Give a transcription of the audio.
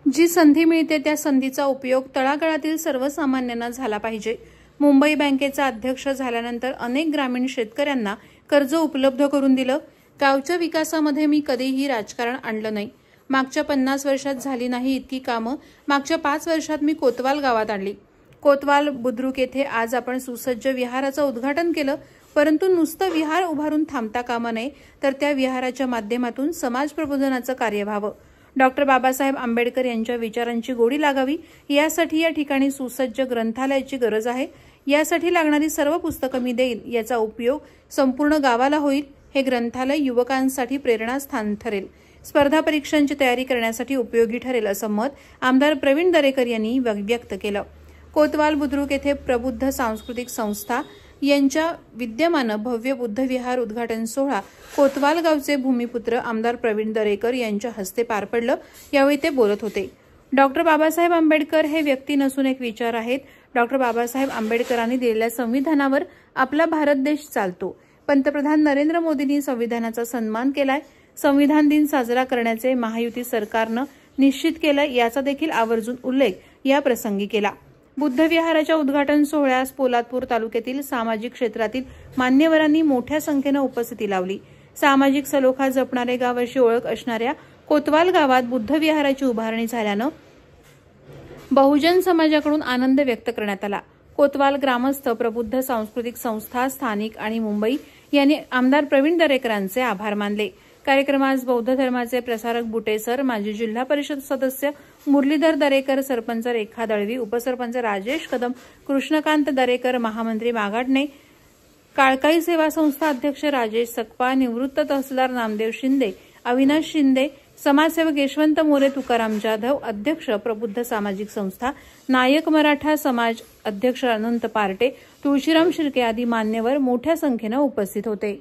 जी संधी मिळते त्या संधीचा उपयोग तळागाळातील सर्वसामान्यांना झाला पाहिजे। मुंबई बँकेचा अध्यक्ष झाल्यानंतर अनेक ग्रामीण शेतकऱ्यांना कर्ज उपलब्ध करून दिलं। गावच्या विकासामध्ये मी कधीही राजकारण आणलं नाही। मागच्या 50 वर्षात झाली नाही इतकी कामं मागच्या 5 वर्षात मी कोतवाल गावात आणली। कोतवाल बुद्रुक येथे आज आपण सुसज्ज विहाराचं उद्घाटन केलं, परंतु नुसतं विहार उभारून थांबता कामा नये, तर त्या विहाराच्या माध्यमातून समाज प्रबोधनाचं कार्य व्हावं। डॉक्टर बाबासाहेब आंबेडकर यांच्या विचारांची गोडी लागावी यासाठी या ठिकाणी सुसज्ज ग्रंथालयाची गरज आहे। यासाठी लागणारी सर्व पुस्तकं मी देईन, याचा उपयोग संपूर्ण गावाला होईल। हे ग्रंथालय युवकांसाठी प्रेरणास्थान ठरेल, स्पर्धा परीक्षांची तयारी करण्यासाठी उपयोगी ठरेल असं मत आमदार प्रवीण दरेकर यांनी व्यक्त केलं। कोतवाल बुद्रुक येथे प्रबुद्ध सांस्कृतिक संस्था यांच्या विद्यमानं भव्य बुद्ध विहार उद्घाटन सोहळा कोतवाल गावचे भूमिपुत्र आमदार प्रवीण दरेकर यांच्या हस्ते पार पडलं। यावेळी ते बोलत होते। डॉक्टर बाबासाहेब आंबेडकर हे व्यक्ती नसून एक विचार आहेत। डॉक्टर बाबासाहेब आंबेडकरांनी दिलेल्या संविधानावर आपला भारत देश चालतो। पंतप्रधान नरेंद्र मोदींनी संविधानाचा सन्मान केलाय। संविधान दिन साजरा करण्याचे महायुती सरकारनं निश्चित केलंय, याचा देखील आवर्जून उल्लेख या प्रसंगी केला। बुद्ध विहाराच्या उद्घाटन सोहळ्यास पोलादपूर तालुक्यातील सामाजिक क्षेत्रातील मान्यवरांनी मोठ्या संख्येने उपस्थिती लावली। सामाजिक सलोखा जपणारे गाव अशी ओळख असणाऱ्या कोतवाल गावात बुद्ध विहाराची उभारणी झाल्यानं बहुजन समाजाकडून आनंद व्यक्त करण्यात आला। कोतवाल ग्रामस्थ, प्रबुद्ध सांस्कृतिक संस्था, स्थानिक आणि मुंबई यांनी आमदार प्रवीण दरेकरांचे आभार मानले। कार्यक्रमास बौद्ध धर्माचे प्रसारक बुटे सर, माजी जिल्हा परिषद सदस्य मुरलीधर दरेकर, सरपंच रेखा दळवी, उपसरपंच राजेश कदम, कृष्णकांत दरेकर, महामंत्री मागाडणे, काळकाई सेवा संस्था अध्यक्ष राजेश सकपा, निवृत्त तहसीलदार नामदेव शिंदे, अविनाश शिंदे, समाजसेवक यशवंत मोरे, तुकाराम जाधव, अध्यक्ष प्रबुद्ध सामाजिक संस्था, नायक मराठा समाज अध्यक्ष अनंत पार्टे, तुळशीराम शिर्के आदी मान्यवर मोठ्या संख्येने उपस्थित होते।